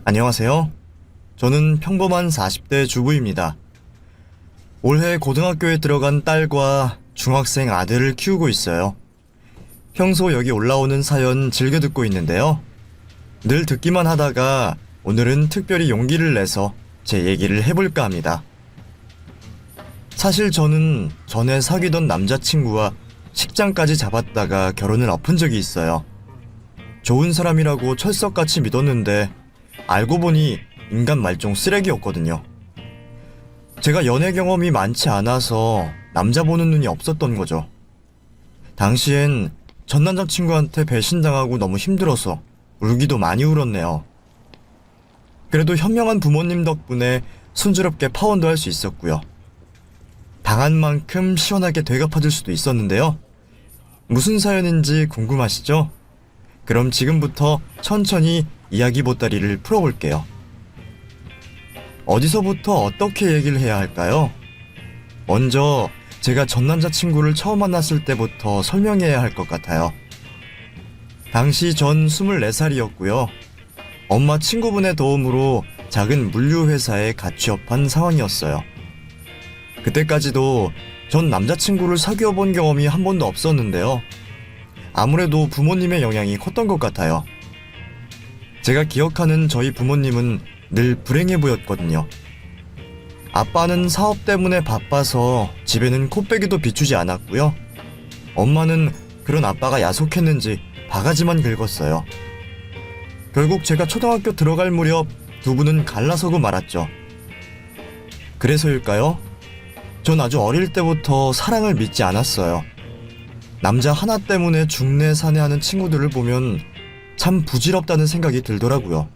안녕하세요. 저는 평범한 40대 주부입니다. 올해 고등학교에 들어간 딸과 중학생 아들을 키우고 있어요. 평소 여기 올라오는 사연 즐겨 듣고 있는데요. 늘 듣기만 하다가 오늘은 특별히 용기를 내서 제 얘기를 해볼까 합니다. 사실 저는 전에 사귀던 남자친구와 식장까지 잡았다가 결혼을 엎은 적이 있어요. 좋은 사람이라고 철석같이 믿었는데 알고 보니 인간 말종 쓰레기였거든요. 제가 연애 경험이 많지 않아서 남자 보는 눈이 없었던 거죠. 당시엔 전 남자친구한테 배신당하고 너무 힘들어서 울기도 많이 울었네요. 그래도 현명한 부모님 덕분에 순조롭게 파혼도 할 수 있었고요. 당한 만큼 시원하게 되갚아줄 수도 있었는데요. 무슨 사연인지 궁금하시죠? 그럼 지금부터 천천히 이야기 보따리를 풀어볼게요. 어디서부터 어떻게 얘기를 해야 할까요? 먼저 제가 전 남자친구를 처음 만났을 때부터 설명해야 할 것 같아요. 당시 전 24살이었고요. 엄마 친구분의 도움으로 작은 물류회사에 갓 취업한 상황이었어요. 그때까지도 전 남자친구를 사귀어 본 경험이 한 번도 없었는데요. 아무래도 부모님의 영향이 컸던 것 같아요. 제가 기억하는 저희 부모님은 늘 불행해 보였거든요. 아빠는 사업 때문에 바빠서 집에는 코빼기도 비추지 않았고요. 엄마는 그런 아빠가 야속했는지 바가지만 긁었어요. 결국 제가 초등학교 들어갈 무렵 두 분은 갈라서고 말았죠. 그래서일까요? 전 아주 어릴 때부터 사랑을 믿지 않았어요. 남자 하나 때문에 중내산해하는 친구들을 보면 참 부질없다는 생각이 들더라고요.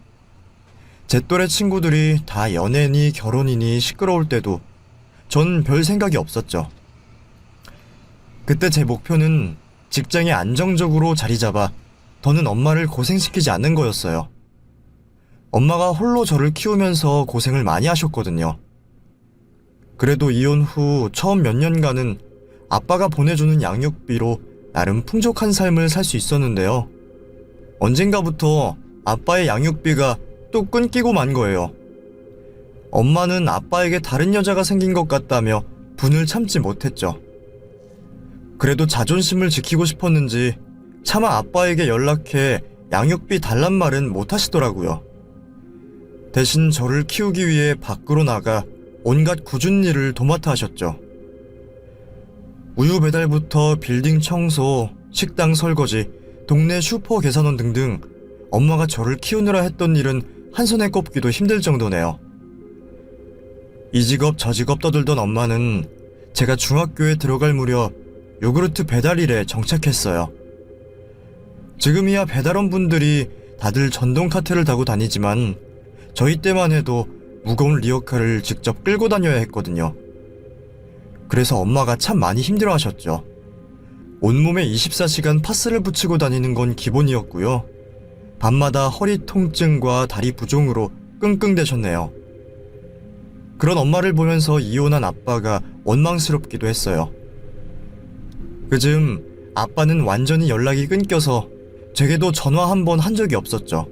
제 또래 친구들이 다 연애니 결혼이니 시끄러울 때도 전 별 생각이 없었죠. 그때 제 목표는 직장에 안정적으로 자리 잡아 더는 엄마를 고생시키지 않는 거였어요. 엄마가 홀로 저를 키우면서 고생을 많이 하셨거든요. 그래도 이혼 후 처음 몇 년간은 아빠가 보내주는 양육비로 나름 풍족한 삶을 살 수 있었는데요. 언젠가부터 아빠의 양육비가 또 끊기고 만 거예요. 엄마는 아빠에게 다른 여자가 생긴 것 같다며 분을 참지 못했죠. 그래도 자존심을 지키고 싶었는지 차마 아빠에게 연락해 양육비 달란 말은 못 하시더라고요. 대신 저를 키우기 위해 밖으로 나가 온갖 굳은 일을 도맡아 하셨죠. 우유 배달부터 빌딩 청소, 식당 설거지, 동네 슈퍼 계산원 등등 엄마가 저를 키우느라 했던 일은 한 손에 꼽기도 힘들 정도네요. 이 직업 저 직업 떠들던 엄마는 제가 중학교에 들어갈 무렵 요구르트 배달일에 정착했어요. 지금이야 배달원 분들이 다들 전동 카트를 타고 다니지만 저희 때만 해도 무거운 리어카를 직접 끌고 다녀야 했거든요. 그래서 엄마가 참 많이 힘들어하셨죠. 온몸에 24시간 파스를 붙이고 다니는 건 기본이었고요. 밤마다 허리 통증과 다리 부종으로 끙끙대셨네요. 그런 엄마를 보면서 이혼한 아빠가 원망스럽기도 했어요. 그즈음 아빠는 완전히 연락이 끊겨서 제게도 전화 한 번 한 적이 없었죠.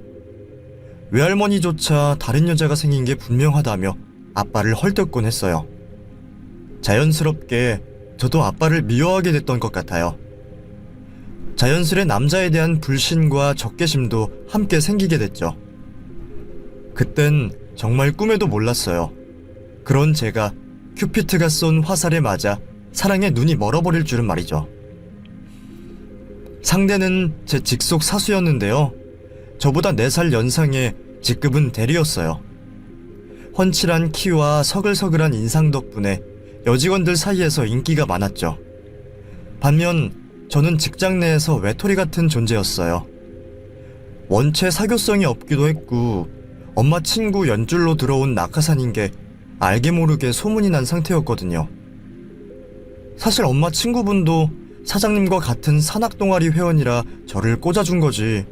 외할머니조차 다른 여자가 생긴 게 분명하다며 아빠를 헐뜯곤 했어요. 자연스럽게 저도 아빠를 미워하게 됐던 것 같아요. 자연스레 남자에 대한 불신과 적개심도 함께 생기게 됐죠. 그땐 정말 꿈에도 몰랐어요. 그런 제가 큐피트가 쏜 화살에 맞아 사랑에 눈이 멀어버릴 줄은 말이죠. 상대는 제 직속 사수였는데요. 저보다 4살 연상의 직급은 대리였어요. 훤칠한 키와 서글서글한 인상 덕분에 여직원들 사이에서 인기가 많았죠. 반면 저는 직장 내에서 외톨이 같은 존재였어요. 원체 사교성이 없기도 했고 엄마 친구 연줄로 들어온 낙하산인 게 알게 모르게 소문이 난 상태였거든요. 사실 엄마 친구분도 사장님과 같은 산악동아리 회원이라 저를 꽂아준 거지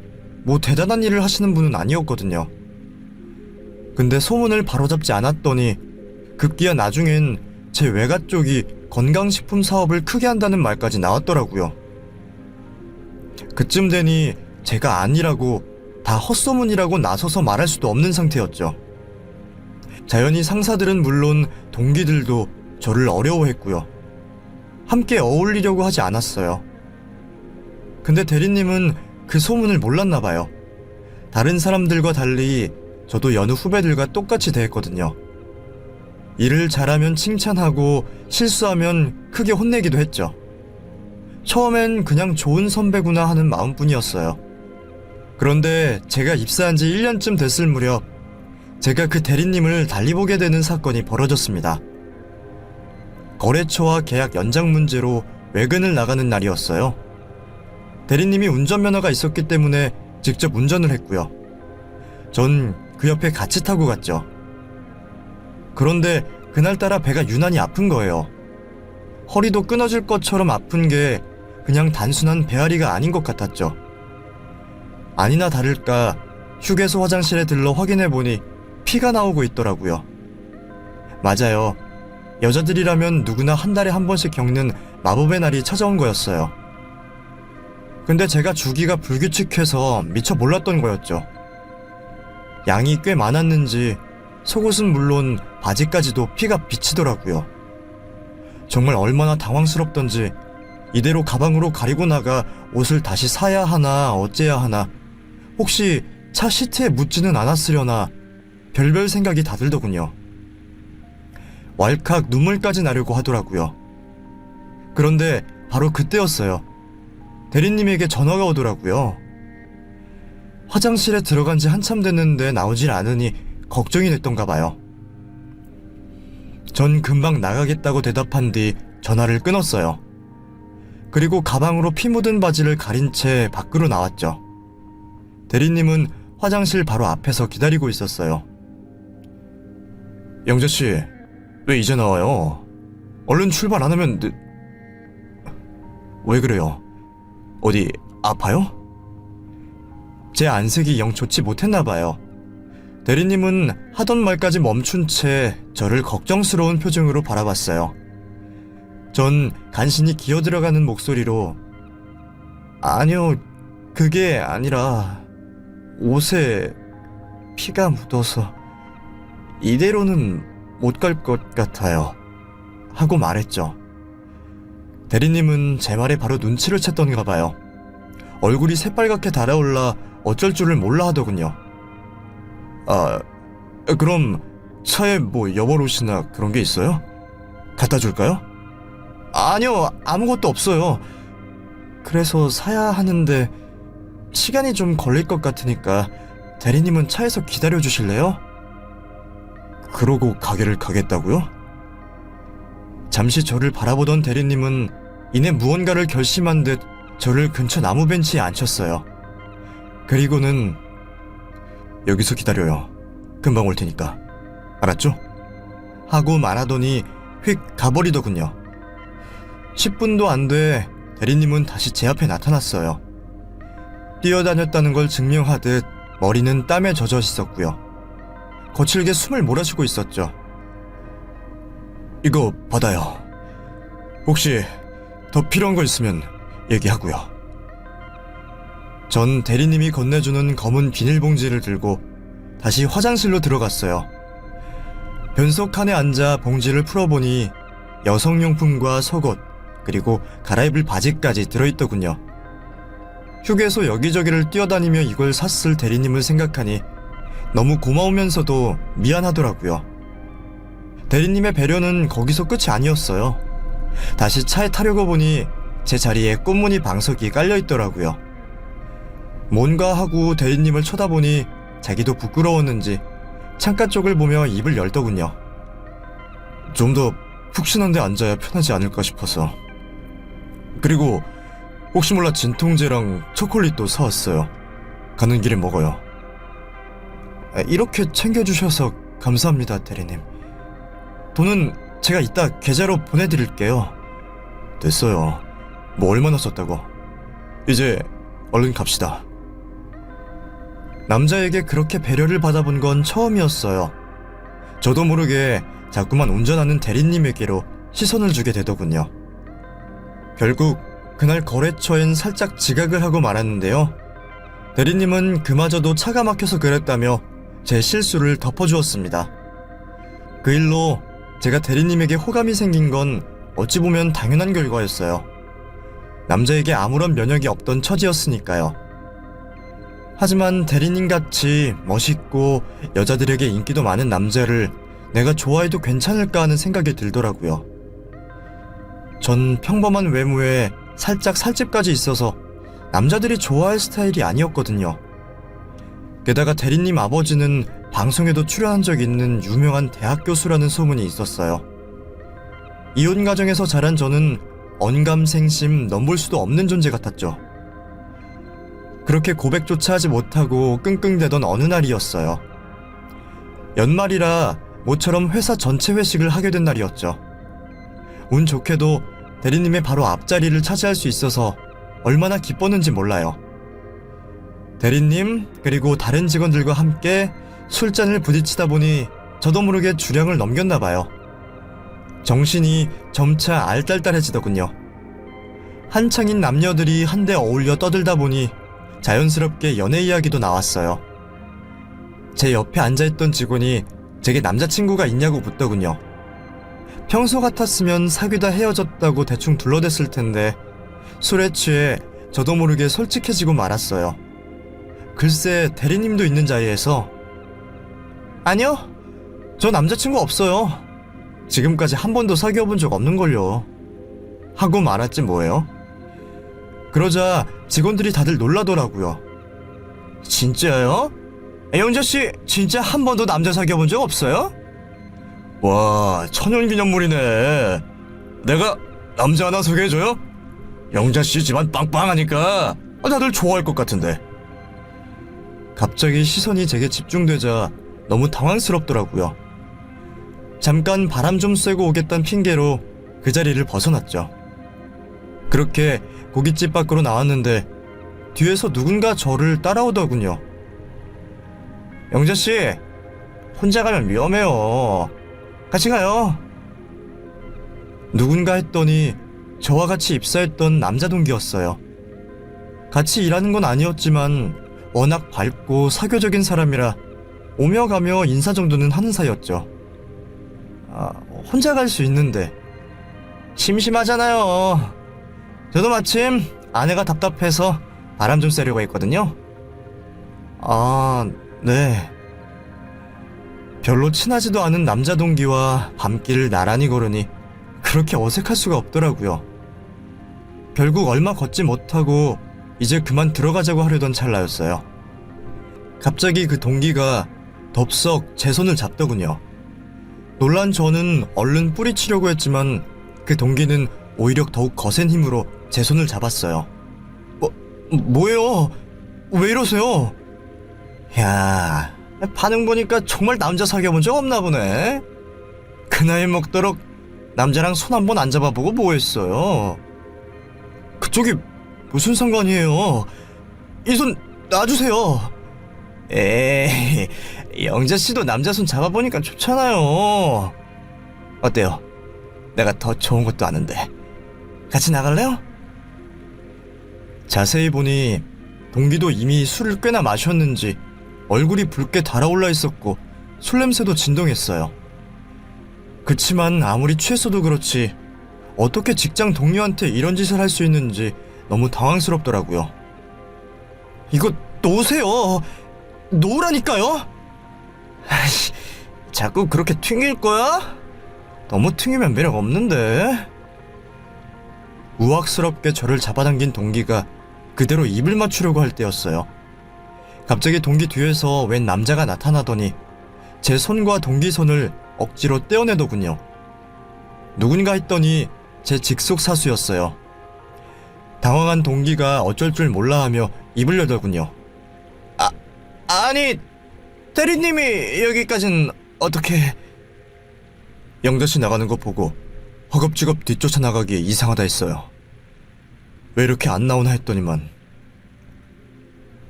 뭐 대단한 일을 하시는 분은 아니었거든요. 근데 소문을 바로잡지 않았더니 급기야 나중엔 제 외가 쪽이 건강식품 사업을 크게 한다는 말까지 나왔더라고요. 그쯤 되니 제가 아니라고 다 헛소문이라고 나서서 말할 수도 없는 상태였죠. 자연히 상사들은 물론 동기들도 저를 어려워했고요. 함께 어울리려고 하지 않았어요. 근데 대리님은 그 소문을 몰랐나 봐요. 다른 사람들과 달리 저도 여느 후배들과 똑같이 대했거든요. 일을 잘하면 칭찬하고 실수하면 크게 혼내기도 했죠. 처음엔 그냥 좋은 선배구나 하는 마음뿐이었어요. 그런데 제가 입사한 지 1년쯤 됐을 무렵 제가 그 대리님을 달리 보게 되는 사건이 벌어졌습니다. 거래처와 계약 연장 문제로 외근을 나가는 날이었어요. 대리님이 운전면허가 있었기 때문에 직접 운전을 했고요. 전 그 옆에 같이 타고 갔죠. 그런데 그날따라 배가 유난히 아픈 거예요. 허리도 끊어질 것처럼 아픈 게 그냥 단순한 배앓이가 아닌 것 같았죠. 아니나 다를까 휴게소 화장실에 들러 확인해보니 피가 나오고 있더라고요. 맞아요. 여자들이라면 누구나 한 달에 한 번씩 겪는 마법의 날이 찾아온 거였어요. 근데 제가 주기가 불규칙해서 미처 몰랐던 거였죠. 양이 꽤 많았는지 속옷은 물론 바지까지도 피가 비치더라고요. 정말 얼마나 당황스럽던지 이대로 가방으로 가리고 나가 옷을 다시 사야 하나 어째야 하나, 혹시 차 시트에 묻지는 않았으려나 별별 생각이 다 들더군요. 왈칵 눈물까지 나려고 하더라고요. 그런데 바로 그때였어요. 대리님에게 전화가 오더라고요. 화장실에 들어간 지 한참 됐는데 나오질 않으니 걱정이 됐던가 봐요. 전 금방 나가겠다고 대답한 뒤 전화를 끊었어요. 그리고 가방으로 피 묻은 바지를 가린 채 밖으로 나왔죠. 대리님은 화장실 바로 앞에서 기다리고 있었어요. 영재씨, 왜 이제 나와요? 얼른 출발 안 하면 왜 그래요? 어디 아파요? 제 안색이 영 좋지 못했나봐요. 대리님은 하던 말까지 멈춘 채 저를 걱정스러운 표정으로 바라봤어요. 전 간신히 기어들어가는 목소리로 아니요, 그게 아니라 옷에 피가 묻어서 이대로는 못 갈 것 같아요 하고 말했죠. 대리님은 제 말에 바로 눈치를 챘던가 봐요. 얼굴이 새빨갛게 달아올라 어쩔 줄을 몰라 하더군요. 그럼 차에 뭐 여벌옷이나 그런 게 있어요? 갖다 줄까요? 아니요, 아무것도 없어요. 그래서 사야 하는데 시간이 좀 걸릴 것 같으니까 대리님은 차에서 기다려 주실래요? 그러고 가게를 가겠다고요? 잠시 저를 바라보던 대리님은 이내 무언가를 결심한 듯 저를 근처 나무 벤치에 앉혔어요. 그리고는 여기서 기다려요. 금방 올 테니까. 알았죠? 하고 말하더니 휙 가버리더군요. 10분도 안 돼 대리님은 다시 제 앞에 나타났어요. 뛰어다녔다는 걸 증명하듯 머리는 땀에 젖어 있었고요. 거칠게 숨을 몰아쉬고 있었죠. 이거 받아요. 혹시 더 필요한 거 있으면 얘기하고요. 전 대리님이 건네주는 검은 비닐봉지를 들고 다시 화장실로 들어갔어요. 변속 칸에 앉아 봉지를 풀어보니 여성용품과 속옷, 그리고 갈아입을 바지까지 들어있더군요. 휴게소 여기저기를 뛰어다니며 이걸 샀을 대리님을 생각하니 너무 고마우면서도 미안하더라고요. 대리님의 배려는 거기서 끝이 아니었어요. 다시 차에 타려고 보니 제 자리에 꽃무늬 방석이 깔려있더라고요. 뭔가 하고 대리님을 쳐다보니 자기도 부끄러웠는지 창가 쪽을 보며 입을 열더군요. 좀 더 푹신한 데 앉아야 편하지 않을까 싶어서. 그리고 혹시 몰라 진통제랑 초콜릿도 사왔어요. 가는 길에 먹어요. 이렇게 챙겨주셔서 감사합니다, 대리님. 돈은 제가 이따 계좌로 보내드릴게요. 됐어요. 뭐 얼마나 썼다고. 이제 얼른 갑시다. 남자에게 그렇게 배려를 받아본 건 처음이었어요. 저도 모르게 자꾸만 운전하는 대리님에게로 시선을 주게 되더군요. 결국 그날 거래처엔 살짝 지각을 하고 말았는데요. 대리님은 그마저도 차가 막혀서 그랬다며 제 실수를 덮어주었습니다. 그 일로 제가 대리님에게 호감이 생긴 건 어찌 보면 당연한 결과였어요. 남자에게 아무런 면역이 없던 처지였으니까요. 하지만 대리님같이 멋있고 여자들에게 인기도 많은 남자를 내가 좋아해도 괜찮을까 하는 생각이 들더라고요. 전 평범한 외모에 살짝 살집까지 있어서 남자들이 좋아할 스타일이 아니었거든요. 게다가 대리님 아버지는 방송에도 출연한 적 있는 유명한 대학 교수라는 소문이 있었어요. 이혼 가정에서 자란 저는 언감생심 넘볼 수도 없는 존재 같았죠. 그렇게 고백조차 하지 못하고 끙끙대던 어느 날이었어요. 연말이라 모처럼 회사 전체 회식을 하게 된 날이었죠. 운 좋게도 대리님의 바로 앞자리를 차지할 수 있어서 얼마나 기뻤는지 몰라요. 대리님 그리고 다른 직원들과 함께 술잔을 부딪히다 보니 저도 모르게 주량을 넘겼나 봐요. 정신이 점차 알딸딸해지더군요. 한창인 남녀들이 한데 어울려 떠들다 보니 자연스럽게 연애 이야기도 나왔어요. 제 옆에 앉아있던 직원이 제게 남자친구가 있냐고 묻더군요. 평소 같았으면 사귀다 헤어졌다고 대충 둘러댔을 텐데 술에 취해 저도 모르게 솔직해지고 말았어요. 글쎄 대리님도 있는 자리에서 아니요, 저 남자친구 없어요. 지금까지 한 번도 사귀어본 적 없는걸요. 하고 말았지 뭐예요. 그러자 직원들이 다들 놀라더라고요. 진짜요? 영자씨 진짜 한 번도 남자 사귀어본 적 없어요? 와, 천연기념물이네. 내가 남자 하나 소개해줘요? 영자씨 집안 빵빵하니까 다들 좋아할 것 같은데. 갑자기 시선이 제게 집중되자 너무 당황스럽더라고요. 잠깐 바람 좀 쐬고 오겠다는 핑계로 그 자리를 벗어났죠. 그렇게 고깃집 밖으로 나왔는데 뒤에서 누군가 저를 따라오더군요. 영자씨, 혼자 가면 위험해요. 같이 가요. 누군가 했더니 저와 같이 입사했던 남자 동기였어요. 같이 일하는 건 아니었지만 워낙 밝고 사교적인 사람이라 오며 가며 인사 정도는 하는 사이였죠. 혼자 갈 수 있는데 심심하잖아요. 저도 마침 아내가 답답해서 바람 좀 쐬려고 했거든요. 네. 별로 친하지도 않은 남자 동기와 밤길을 나란히 걸으니 그렇게 어색할 수가 없더라고요. 결국 얼마 걷지 못하고 이제 그만 들어가자고 하려던 찰나였어요. 갑자기 그 동기가 덥석 제 손을 잡더군요. 놀란 저는 얼른 뿌리치려고 했지만 그 동기는 오히려 더욱 거센 힘으로 제 손을 잡았어요. 뭐예요? 왜 이러세요? 야, 반응 보니까 정말 남자 사귀어본 적 없나 보네. 그 나이 먹도록 남자랑 손 한 번 안 잡아보고 뭐 했어요? 그쪽이 무슨 상관이에요? 이 손 놔주세요. 에이, 영자씨도 남자 손 잡아보니까 좋잖아요. 어때요? 내가 더 좋은 것도 아는데 같이 나갈래요? 자세히 보니 동기도 이미 술을 꽤나 마셨는지 얼굴이 붉게 달아올라 있었고 술 냄새도 진동했어요. 그치만 아무리 취했어도 그렇지 어떻게 직장 동료한테 이런 짓을 할 수 있는지 너무 당황스럽더라고요. 이거 놓으세요. 놓으라니까요. 자꾸 그렇게 튕길 거야? 너무 튕기면 매력 없는데. 우악스럽게 저를 잡아당긴 동기가 그대로 입을 맞추려고 할 때였어요. 갑자기 동기 뒤에서 웬 남자가 나타나더니 제 손과 동기 손을 억지로 떼어내더군요. 누군가 했더니 제 직속 사수였어요. 당황한 동기가 어쩔 줄 몰라하며 입을 열더군요. 아니, 대리님이 여기까진 어떻게... 영자씨 나가는 거 보고 허겁지겁 뒤쫓아 나가기에 이상하다 했어요. 왜 이렇게 안 나오나 했더니만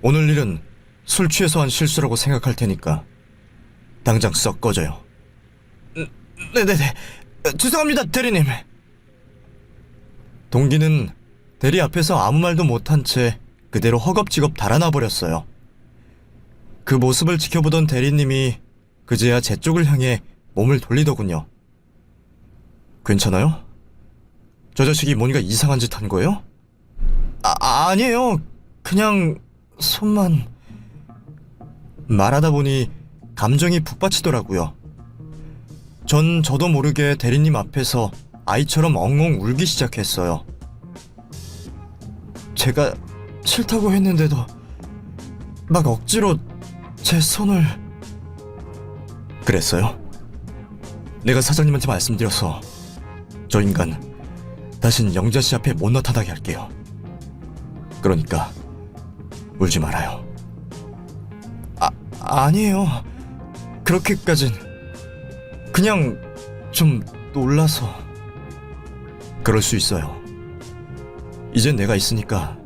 오늘 일은 술 취해서 한 실수라고 생각할 테니까 당장 썩 꺼져요. 네네네, 죄송합니다 대리님. 동기는 대리 앞에서 아무 말도 못한 채 그대로 허겁지겁 달아나 버렸어요. 그 모습을 지켜보던 대리님이 그제야 제 쪽을 향해 몸을 돌리더군요. 괜찮아요? 저 자식이 뭔가 이상한 짓 한 거예요? 아니에요. 그냥 손만... 말하다 보니 감정이 북받치더라고요. 전 저도 모르게 대리님 앞에서 아이처럼 엉엉 울기 시작했어요. 제가 싫다고 했는데도 막 억지로 제 손을... 그랬어요? 내가 사장님한테 말씀드려서 저 인간 다신 영자씨 앞에 못 나타나게 할게요. 그러니까 울지 말아요. 아니에요. 그렇게까진... 그냥 좀 놀라서... 그럴 수 있어요. 이젠 내가 있으니까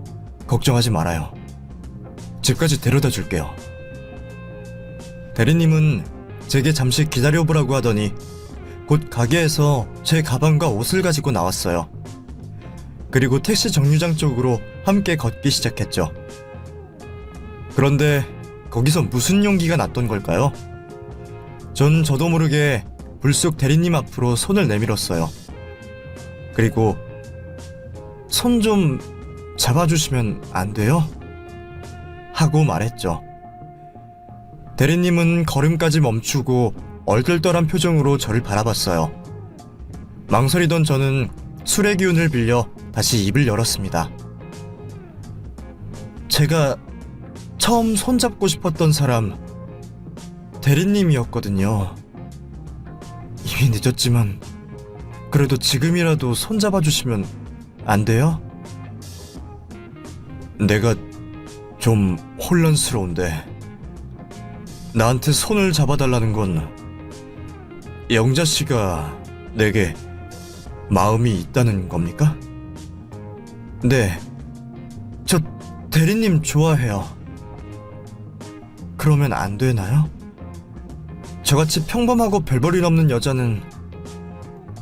걱정하지 말아요. 집까지 데려다 줄게요. 대리님은 제게 잠시 기다려보라고 하더니 곧 가게에서 제 가방과 옷을 가지고 나왔어요. 그리고 택시 정류장 쪽으로 함께 걷기 시작했죠. 그런데 거기서 무슨 용기가 났던 걸까요? 전 저도 모르게 불쑥 대리님 앞으로 손을 내밀었어요. 그리고 손 좀 잡아주시면 안 돼요? 하고 말했죠. 대리님은 걸음까지 멈추고 얼떨떨한 표정으로 저를 바라봤어요. 망설이던 저는 술의 기운을 빌려 다시 입을 열었습니다. 제가 처음 손잡고 싶었던 사람 대리님이었거든요. 이미 늦었지만 그래도 지금이라도 손잡아주시면 안 돼요? 내가 좀 혼란스러운데 나한테 손을 잡아달라는 건 영자씨가 내게 마음이 있다는 겁니까? 네, 저 대리님 좋아해요. 그러면 안 되나요? 저같이 평범하고 별볼일 없는 여자는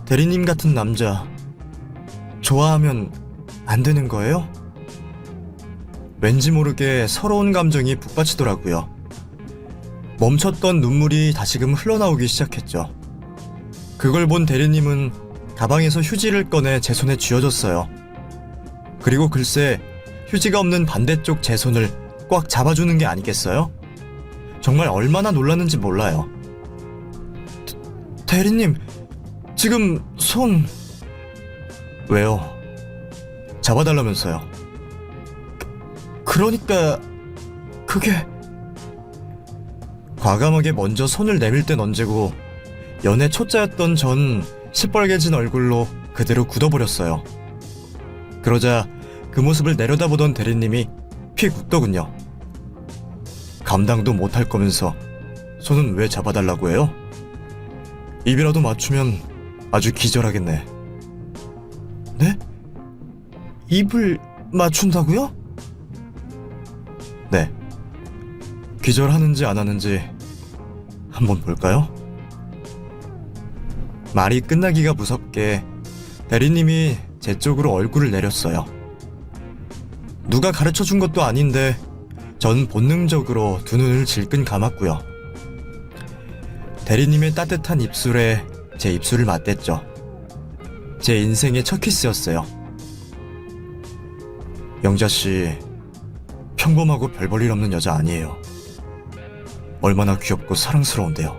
대리님 같은 남자 좋아하면 안 되는 거예요? 왠지 모르게 서러운 감정이 북받치더라고요. 멈췄던 눈물이 다시금 흘러나오기 시작했죠. 그걸 본 대리님은 가방에서 휴지를 꺼내 제 손에 쥐어줬어요. 그리고 글쎄 휴지가 없는 반대쪽 제 손을 꽉 잡아주는 게 아니겠어요? 정말 얼마나 놀랐는지 몰라요. 대리님, 지금 손... 왜요? 잡아달라면서요. 그러니까... 그게... 과감하게 먼저 손을 내밀 땐 언제고 연애 초짜였던 전 시뻘개진 얼굴로 그대로 굳어버렸어요. 그러자 그 모습을 내려다보던 대리님이 픽 웃더군요. 감당도 못할 거면서 손은 왜 잡아달라고 해요? 입이라도 맞추면 아주 기절하겠네. 네? 입을 맞춘다고요? 네. 기절하는지 안 하는지 한번 볼까요? 말이 끝나기가 무섭게 대리님이 제 쪽으로 얼굴을 내렸어요. 누가 가르쳐준 것도 아닌데 전 본능적으로 두 눈을 질끈 감았고요. 대리님의 따뜻한 입술에 제 입술을 맞댔죠. 제 인생의 첫 키스였어요. 영자씨, 평범하고 별 볼 일 없는 여자 아니에요. 얼마나 귀엽고 사랑스러운데요.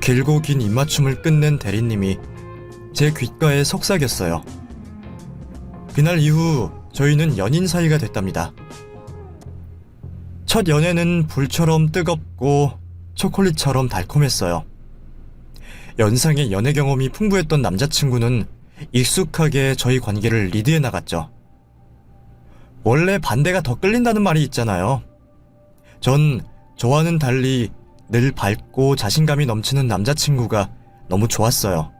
길고 긴 입맞춤을 끝낸 대리님이 제 귓가에 속삭였어요. 그날 이후 저희는 연인 사이가 됐답니다. 첫 연애는 불처럼 뜨겁고 초콜릿처럼 달콤했어요. 연상의 연애 경험이 풍부했던 남자친구는 익숙하게 저희 관계를 리드해 나갔죠. 원래 반대가 더 끌린다는 말이 있잖아요. 전 저와는 달리 늘 밝고 자신감이 넘치는 남자친구가 너무 좋았어요.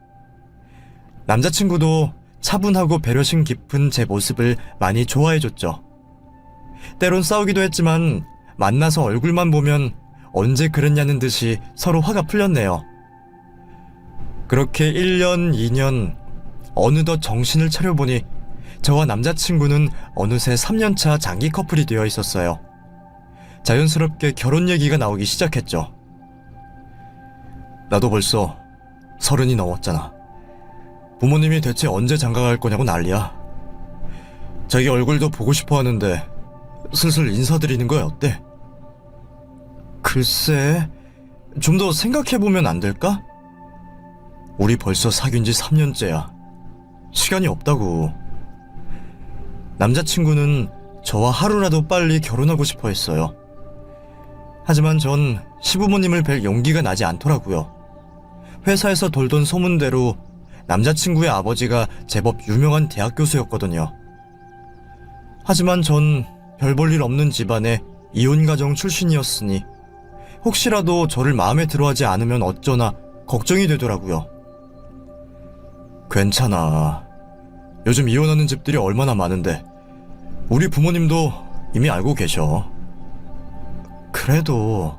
남자친구도 차분하고 배려심 깊은 제 모습을 많이 좋아해줬죠. 때론 싸우기도 했지만 만나서 얼굴만 보면 언제 그랬냐는 듯이 서로 화가 풀렸네요. 그렇게 1년, 2년, 어느덧 정신을 차려보니 저와 남자친구는 어느새 3년차 장기 커플이 되어 있었어요. 자연스럽게 결혼 얘기가 나오기 시작했죠. 나도 벌써 30이 넘었잖아. 부모님이 대체 언제 장가갈 거냐고 난리야. 자기 얼굴도 보고 싶어 하는데 슬슬 인사드리는 거야 어때? 글쎄, 좀 더 생각해보면 안 될까? 우리 벌써 사귄 지 3년째야. 시간이 없다고. 남자친구는 저와 하루라도 빨리 결혼하고 싶어 했어요. 하지만 전 시부모님을 뵐 용기가 나지 않더라고요. 회사에서 돌던 소문대로 남자친구의 아버지가 제법 유명한 대학 교수였거든요. 하지만 전 별 볼 일 없는 집안의 이혼가정 출신이었으니 혹시라도 저를 마음에 들어하지 않으면 어쩌나 걱정이 되더라고요. 괜찮아. 요즘 이혼하는 집들이 얼마나 많은데 우리 부모님도 이미 알고 계셔. 그래도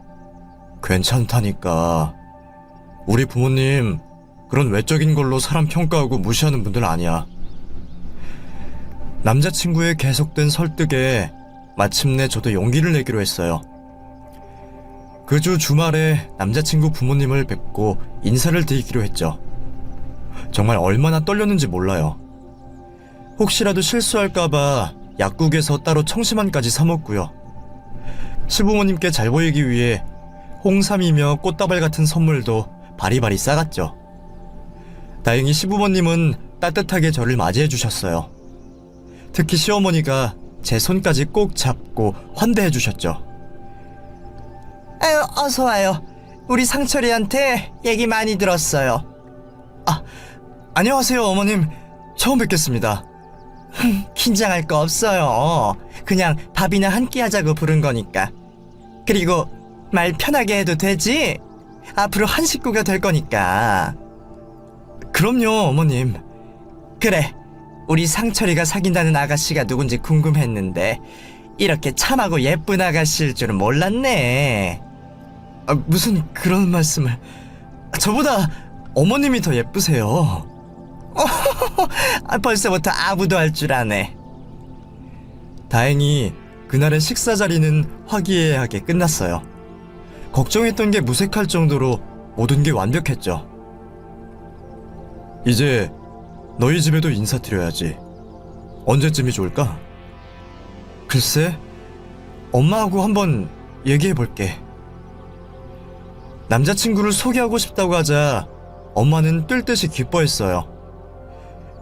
괜찮다니까. 우리 부모님 그런 외적인 걸로 사람 평가하고 무시하는 분들 아니야. 남자친구의 계속된 설득에 마침내 저도 용기를 내기로 했어요. 그 주 주말에 남자친구 부모님을 뵙고 인사를 드리기로 했죠. 정말 얼마나 떨렸는지 몰라요. 혹시라도 실수할까봐 약국에서 따로 청심환까지 사 먹고요. 시부모님께 잘 보이기 위해 홍삼이며 꽃다발 같은 선물도 바리바리 싸갔죠. 다행히 시부모님은 따뜻하게 저를 맞이해 주셨어요. 특히 시어머니가 제 손까지 꼭 잡고 환대해 주셨죠. 아유, 어서 와요. 우리 상철이한테 얘기 많이 들었어요. 안녕하세요 어머님. 처음 뵙겠습니다. 긴장할 거 없어요. 그냥 밥이나 한 끼 하자고 부른 거니까. 그리고 말 편하게 해도 되지? 앞으로 한 식구가 될 거니까. 그럼요 어머님. 그래, 우리 상철이가 사귄다는 아가씨가 누군지 궁금했는데 이렇게 참하고 예쁜 아가씨일 줄은 몰랐네. 무슨 그런 말씀을. 저보다 어머님이 더 예쁘세요. 벌써부터 아부도 할 줄 아네. 다행히 그날의 식사 자리는 화기애애하게 끝났어요. 걱정했던 게 무색할 정도로 모든 게 완벽했죠. 이제 너희 집에도 인사드려야지. 언제쯤이 좋을까? 글쎄, 엄마하고 한번 얘기해볼게. 남자친구를 소개하고 싶다고 하자 엄마는 뛸 듯이 기뻐했어요.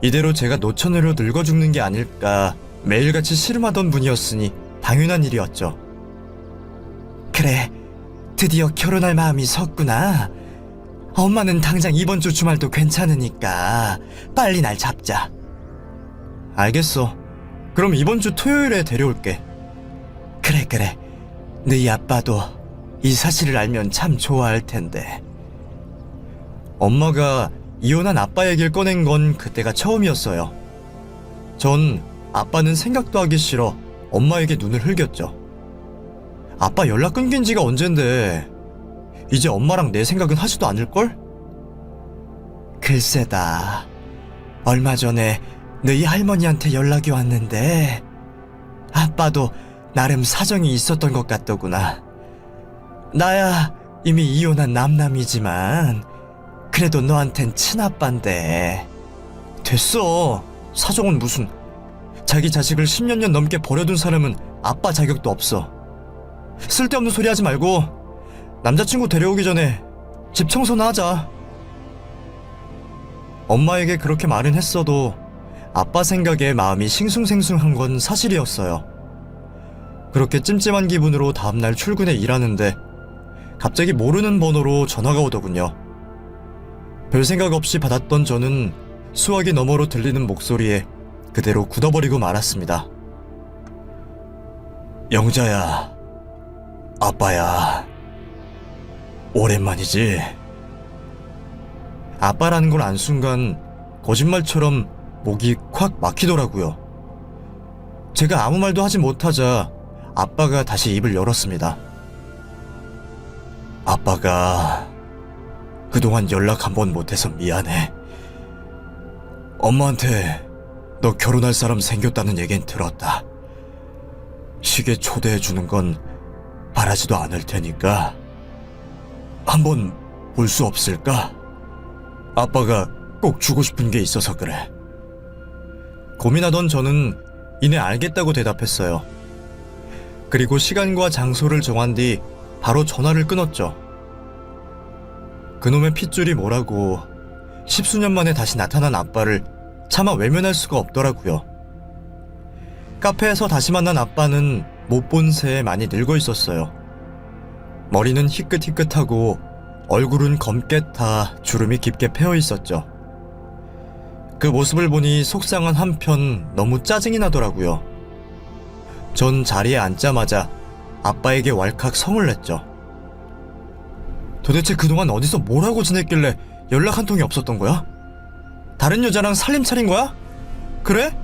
이대로 제가 노처녀로 늙어 죽는 게 아닐까 매일같이 씨름하던 분이었으니 당연한 일이었죠. 그래, 드디어 결혼할 마음이 섰구나. 엄마는 당장 이번 주 주말도 괜찮으니까 빨리 날 잡자. 알겠어. 그럼 이번 주 토요일에 데려올게. 그래. 너희 아빠도 이 사실을 알면 참 좋아할 텐데. 엄마가 이혼한 아빠 얘기를 꺼낸 건 그때가 처음이었어요. 전 아빠는 생각도 하기 싫어 엄마에게 눈을 흘겼죠. 아빠 연락 끊긴 지가 언젠데 이제 엄마랑 내 생각은 하지도 않을걸? 글쎄다. 얼마 전에 너희 할머니한테 연락이 왔는데 아빠도 나름 사정이 있었던 것 같더구나. 나야 이미 이혼한 남남이지만 그래도 너한텐 친아빠인데. 됐어. 사정은 무슨. 자기 자식을 10년 넘게 버려둔 사람은 아빠 자격도 없어. 쓸데없는 소리 하지 말고 남자친구 데려오기 전에 집 청소나 하자. 엄마에게 그렇게 말은 했어도 아빠 생각에 마음이 싱숭생숭한 건 사실이었어요. 그렇게 찜찜한 기분으로 다음날 출근해 일하는데 갑자기 모르는 번호로 전화가 오더군요. 별 생각 없이 받았던 저는 수화기 너머로 들리는 목소리에 그대로 굳어버리고 말았습니다. 영자야, 아빠야. 오랜만이지? 아빠라는 걸 안 순간 거짓말처럼 목이 콱 막히더라고요. 제가 아무 말도 하지 못하자 아빠가 다시 입을 열었습니다. 아빠가 그동안 연락 한 번 못해서 미안해. 엄마한테 너 결혼할 사람 생겼다는 얘긴 들었다. 시계 초대해주는 건 바라지도 않을 테니까 한번 볼 수 없을까? 아빠가 꼭 주고 싶은 게 있어서 그래. 고민하던 저는 이내 알겠다고 대답했어요. 그리고 시간과 장소를 정한 뒤 바로 전화를 끊었죠. 그놈의 핏줄이 뭐라고 10수년 만에 다시 나타난 아빠를 차마 외면할 수가 없더라고요. 카페에서 다시 만난 아빠는 못 본 새에 많이 늙어 있었어요. 머리는 희끗희끗하고 얼굴은 검게 타 주름이 깊게 패어 있었죠. 그 모습을 보니 속상한 한편 너무 짜증이 나더라고요. 전 자리에 앉자마자 아빠에게 왈칵 성을 냈죠. 도대체 그동안 어디서 뭘 하고 지냈길래 연락 한 통이 없었던 거야? 다른 여자랑 살림 차린 거야? 그래?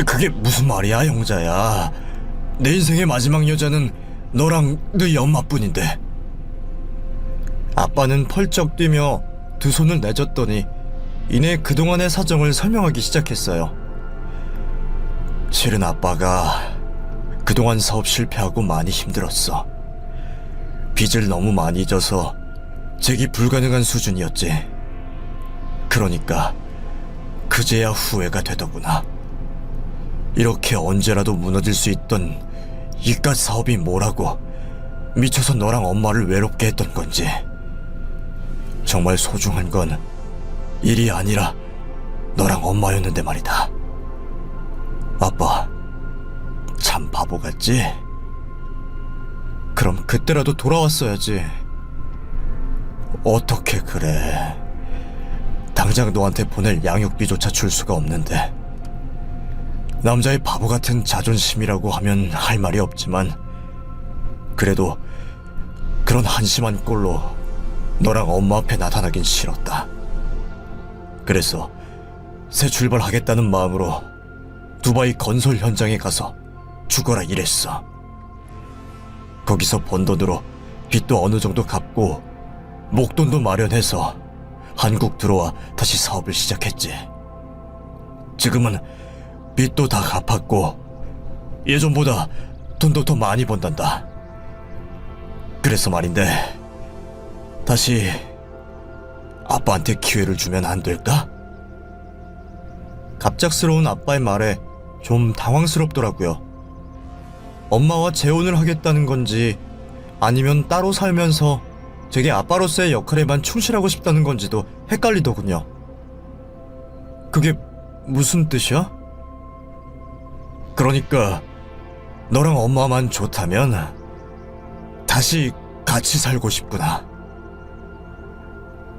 그게 무슨 말이야, 영자야. 내 인생의 마지막 여자는 너랑 너희 엄마뿐인데. 아빠는 펄쩍 뛰며 두 손을 내줬더니 이내 그동안의 사정을 설명하기 시작했어요. 실은 아빠가 그동안 사업 실패하고 많이 힘들었어. 빚을 너무 많이 져서 재기 불가능한 수준이었지. 그러니까 그제야 후회가 되더구나. 이렇게 언제라도 무너질 수 있던 이깟 사업이 뭐라고 미쳐서 너랑 엄마를 외롭게 했던 건지. 정말 소중한 건 일이 아니라 너랑 엄마였는데 말이다. 아빠, 참 바보 같지? 그럼 그때라도 돌아왔어야지. 어떻게 그래. 당장 너한테 보낼 양육비조차 줄 수가 없는데. 남자의 바보 같은 자존심이라고 하면 할 말이 없지만 그래도 그런 한심한 꼴로 너랑 엄마 앞에 나타나긴 싫었다. 그래서 새 출발하겠다는 마음으로 두바이 건설 현장에 가서 죽어라 일했어. 거기서 번 돈으로 빚도 어느 정도 갚고 목돈도 마련해서 한국 들어와 다시 사업을 시작했지. 지금은 빚도 다 갚았고 예전보다 돈도 더 많이 번단다. 그래서 말인데 다시 아빠한테 기회를 주면 안 될까? 갑작스러운 아빠의 말에 좀 당황스럽더라고요. 엄마와 재혼을 하겠다는 건지 아니면 따로 살면서 제게 아빠로서의 역할에만 충실하고 싶다는 건지도 헷갈리더군요. 그게 무슨 뜻이야? 그러니까 너랑 엄마만 좋다면 다시 같이 살고 싶구나.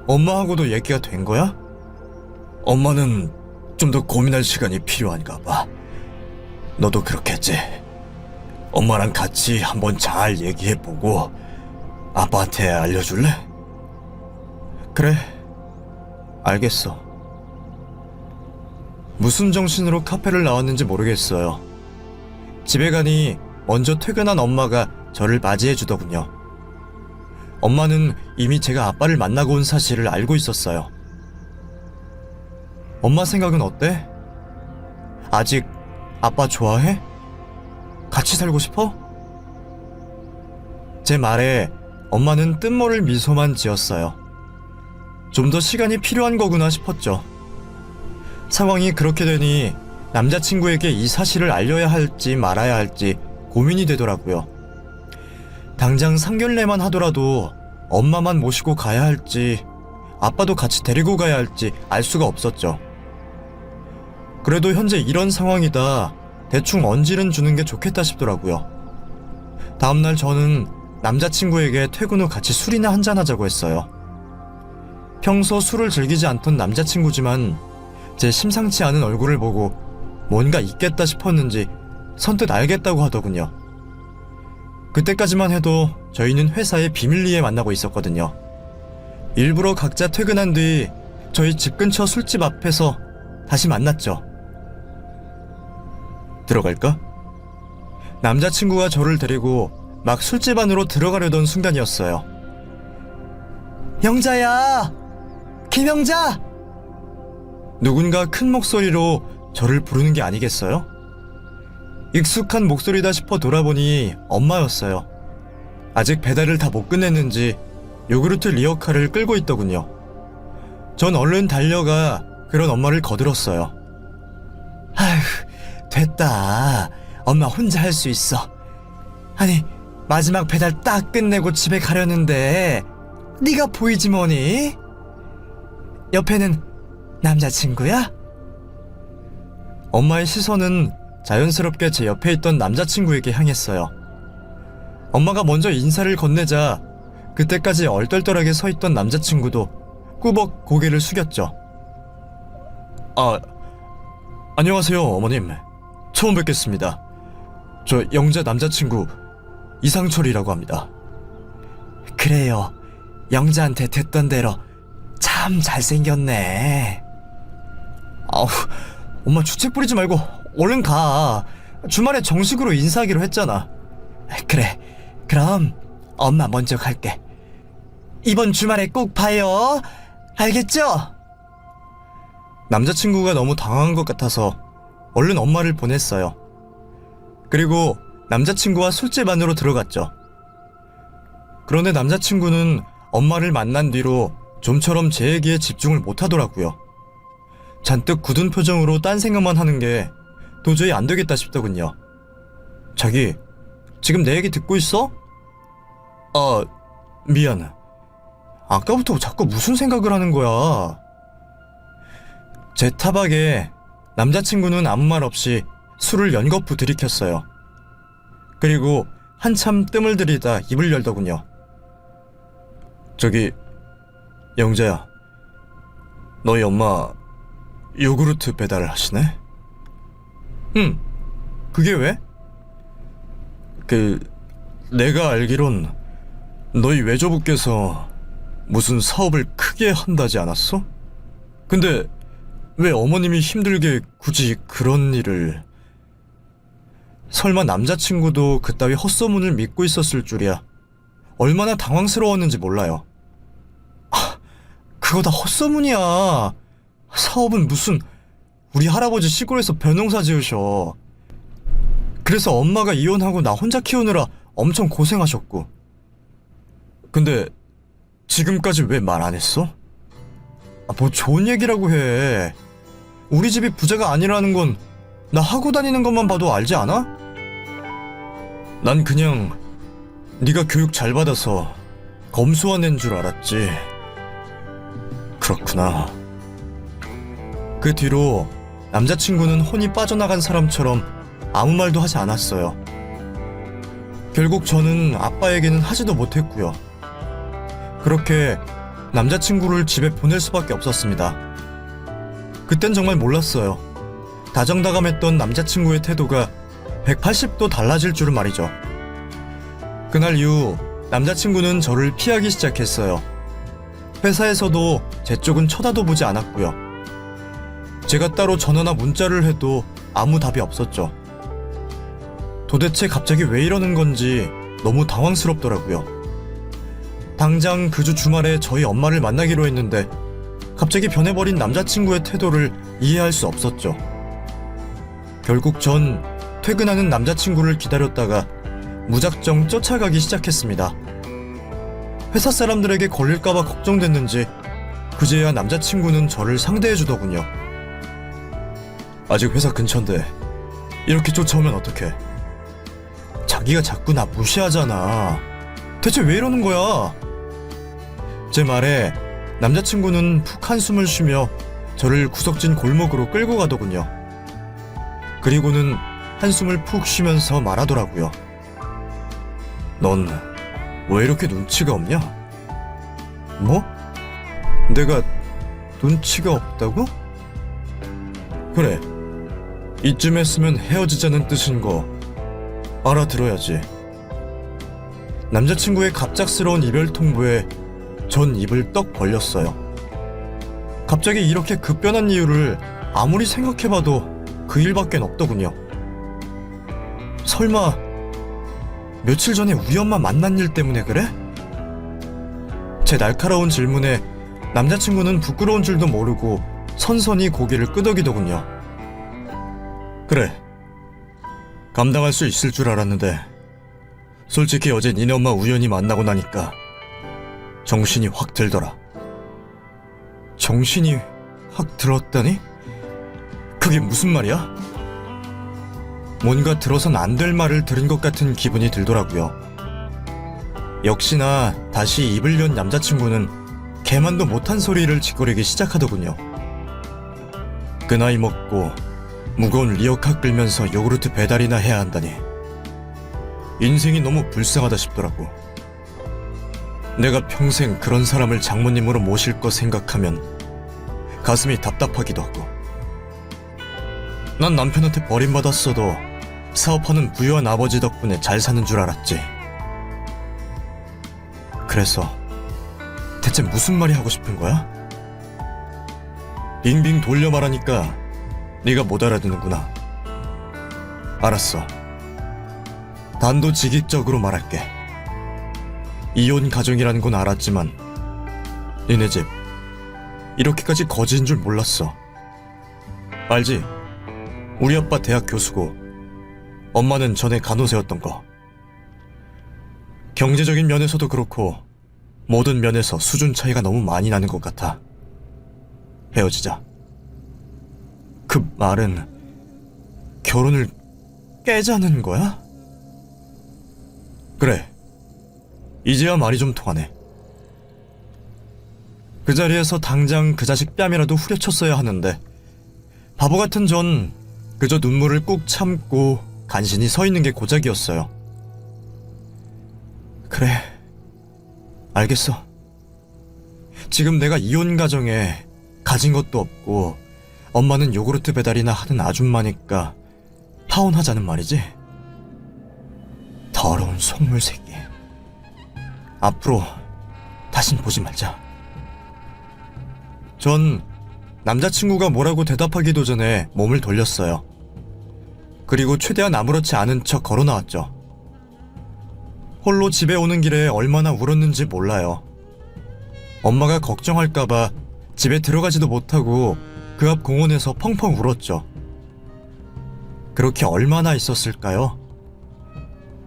엄마하고도 얘기가 된 거야? 엄마는 좀 더 고민할 시간이 필요한가 봐. 너도 그렇겠지? 엄마랑 같이 한번 잘 얘기해보고 아빠한테 알려줄래? 그래, 알겠어. 무슨 정신으로 카페를 나왔는지 모르겠어요. 집에 가니 먼저 퇴근한 엄마가 저를 맞이해주더군요. 엄마는 이미 제가 아빠를 만나고 온 사실을 알고 있었어요. 엄마 생각은 어때? 아직 아빠 좋아해? 같이 살고 싶어? 제 말에 엄마는 뜬모를 미소만 지었어요. 좀 더 시간이 필요한 거구나 싶었죠. 상황이 그렇게 되니 남자친구에게 이 사실을 알려야 할지 말아야 할지 고민이 되더라고요. 당장 상견례만 하더라도 엄마만 모시고 가야 할지 아빠도 같이 데리고 가야 할지 알 수가 없었죠. 그래도 현재 이런 상황이다 대충 언질은 주는 게 좋겠다 싶더라고요. 다음날 저는 남자친구에게 퇴근 후 같이 술이나 한잔하자고 했어요. 평소 술을 즐기지 않던 남자친구지만 제 심상치 않은 얼굴을 보고 뭔가 있겠다 싶었는지 선뜻 알겠다고 하더군요. 그때까지만 해도 저희는 회사의 비밀리에 만나고 있었거든요. 일부러 각자 퇴근한 뒤 저희 집 근처 술집 앞에서 다시 만났죠. 들어갈까? 남자친구가 저를 데리고 막 술집 안으로 들어가려던 순간이었어요. 영자야! 김영자! 누군가 큰 목소리로 저를 부르는 게 아니겠어요? 익숙한 목소리다 싶어 돌아보니 엄마였어요. 아직 배달을 다 못 끝냈는지 요구르트 리어카를 끌고 있더군요. 전 얼른 달려가 그런 엄마를 거들었어요. 아휴, 됐다. 엄마 혼자 할 수 있어. 아니, 마지막 배달 딱 끝내고 집에 가려는데 네가 보이지 뭐니? 옆에는 남자친구야? 엄마의 시선은 자연스럽게 제 옆에 있던 남자친구에게 향했어요. 엄마가 먼저 인사를 건네자 그때까지 얼떨떨하게 서 있던 남자친구도 꾸벅 고개를 숙였죠. 안녕하세요, 어머님. 처음 뵙겠습니다. 저 영자 남자친구 이상철이라고 합니다. 그래요. 영자한테 듣던 대로 참 잘생겼네. 아우, 엄마 주책 부리지 말고 얼른 가. 주말에 정식으로 인사하기로 했잖아. 그래, 그럼 엄마 먼저 갈게. 이번 주말에 꼭 봐요. 알겠죠? 남자친구가 너무 당황한 것 같아서 얼른 엄마를 보냈어요. 그리고 남자친구와 술집 안으로 들어갔죠. 그런데 남자친구는 엄마를 만난 뒤로 좀처럼 제 얘기에 집중을 못하더라고요. 잔뜩 굳은 표정으로 딴 생각만 하는 게 도저히 안 되겠다 싶더군요. 자기, 지금 내 얘기 듣고 있어? 미안. 아까부터 자꾸 무슨 생각을 하는 거야? 제 타박에 남자친구는 아무 말 없이 술을 연거푸 들이켰어요. 그리고 한참 뜸을 들이다 입을 열더군요. 저기, 영자야. 너희 엄마 요구르트 배달을 하시네? 응. 그게 왜? 내가 알기론 너희 외조부께서 무슨 사업을 크게 한다지 않았어? 근데 왜 어머님이 힘들게 굳이 그런 일을... 설마 남자친구도 그따위 헛소문을 믿고 있었을 줄이야. 얼마나 당황스러웠는지 몰라요. 그거 다 헛소문이야. 사업은 무슨... 우리 할아버지 시골에서 벼농사 지으셔. 그래서 엄마가 이혼하고 나 혼자 키우느라 엄청 고생하셨고. 근데 지금까지 왜 말 안 했어? 뭐 좋은 얘기라고 해. 우리 집이 부자가 아니라는 건 나 하고 다니는 것만 봐도 알지 않아? 난 그냥 네가 교육 잘 받아서 검소한 애인 줄 알았지. 그렇구나. 그 뒤로 남자친구는 혼이 빠져나간 사람처럼 아무 말도 하지 않았어요. 결국 저는 아빠에게는 하지도 못했고요. 그렇게 남자친구를 집에 보낼 수밖에 없었습니다. 그땐 정말 몰랐어요. 다정다감했던 남자친구의 태도가 180도 달라질 줄은 말이죠. 그날 이후 남자친구는 저를 피하기 시작했어요. 회사에서도 제 쪽은 쳐다도 보지 않았고요. 제가 따로 전화나 문자를 해도 아무 답이 없었죠. 도대체 갑자기 왜 이러는 건지 너무 당황스럽더라고요. 당장 그 주 주말에 저희 엄마를 만나기로 했는데 갑자기 변해버린 남자친구의 태도를 이해할 수 없었죠. 결국 전 퇴근하는 남자친구를 기다렸다가 무작정 쫓아가기 시작했습니다. 회사 사람들에게 걸릴까봐 걱정됐는지 그제야 남자친구는 저를 상대해주더군요. 아직 회사 근처인데 이렇게 쫓아오면 어떡해. 자기가 자꾸 나 무시하잖아. 대체 왜 이러는 거야? 제 말에 남자친구는 푹 한숨을 쉬며 저를 구석진 골목으로 끌고 가더군요. 그리고는 한숨을 푹 쉬면서 말하더라고요. 넌 왜 이렇게 눈치가 없냐? 뭐? 내가 눈치가 없다고? 그래, 이쯤 했으면 헤어지자는 뜻인 거 알아들어야지. 남자친구의 갑작스러운 이별 통보에 전 입을 떡 벌렸어요. 갑자기 이렇게 급변한 이유를 아무리 생각해봐도 그 일밖엔 없더군요. 설마 며칠 전에 우리 엄마 만난 일 때문에 그래? 제 날카로운 질문에 남자친구는 부끄러운 줄도 모르고 선선히 고개를 끄덕이더군요. 그래, 감당할 수 있을 줄 알았는데 솔직히 어제 니네 엄마 우연히 만나고 나니까 정신이 확 들더라. 정신이 확 들었다니? 그게 무슨 말이야? 뭔가 들어선 안 될 말을 들은 것 같은 기분이 들더라고요. 역시나 다시 입을 연 남자친구는 개만도 못한 소리를 짓거리기 시작하더군요. 그 나이 먹고 무거운 리어카 끌면서 요구르트 배달이나 해야 한다니 인생이 너무 불쌍하다 싶더라고. 내가 평생 그런 사람을 장모님으로 모실 거 생각하면 가슴이 답답하기도 하고. 난 남편한테 버림받았어도 사업하는 부유한 아버지 덕분에 잘 사는 줄 알았지. 그래서 대체 무슨 말이 하고 싶은 거야? 빙빙 돌려 말하니까 네가 못 알아듣는구나. 알았어. 단도직입적으로 말할게. 이혼 가정이라는 건 알았지만 니네 집 이렇게까지 거지인 줄 몰랐어. 알지? 우리 아빠 대학 교수고 엄마는 전에 간호사였던 거. 경제적인 면에서도 그렇고 모든 면에서 수준 차이가 너무 많이 나는 것 같아. 헤어지자. 그 말은 결혼을 깨자는 거야? 그래. 이제야 말이 좀 통하네. 그 자리에서 당장 그 자식 뺨이라도 후려쳤어야 하는데 바보 같은 전 그저 눈물을 꾹 참고 간신히 서 있는 게 고작이었어요. 그래, 알겠어. 지금 내가 이혼 가정에 가진 것도 없고 엄마는 요구르트 배달이나 하는 아줌마니까 파혼하자는 말이지? 더러운 속물 새끼. 앞으로 다신 보지 말자. 전 남자친구가 뭐라고 대답하기도 전에 몸을 돌렸어요. 그리고 최대한 아무렇지 않은 척 걸어 나왔죠. 홀로 집에 오는 길에 얼마나 울었는지 몰라요. 엄마가 걱정할까봐 집에 들어가지도 못하고 그 앞 공원에서 펑펑 울었죠. 그렇게 얼마나 있었을까요?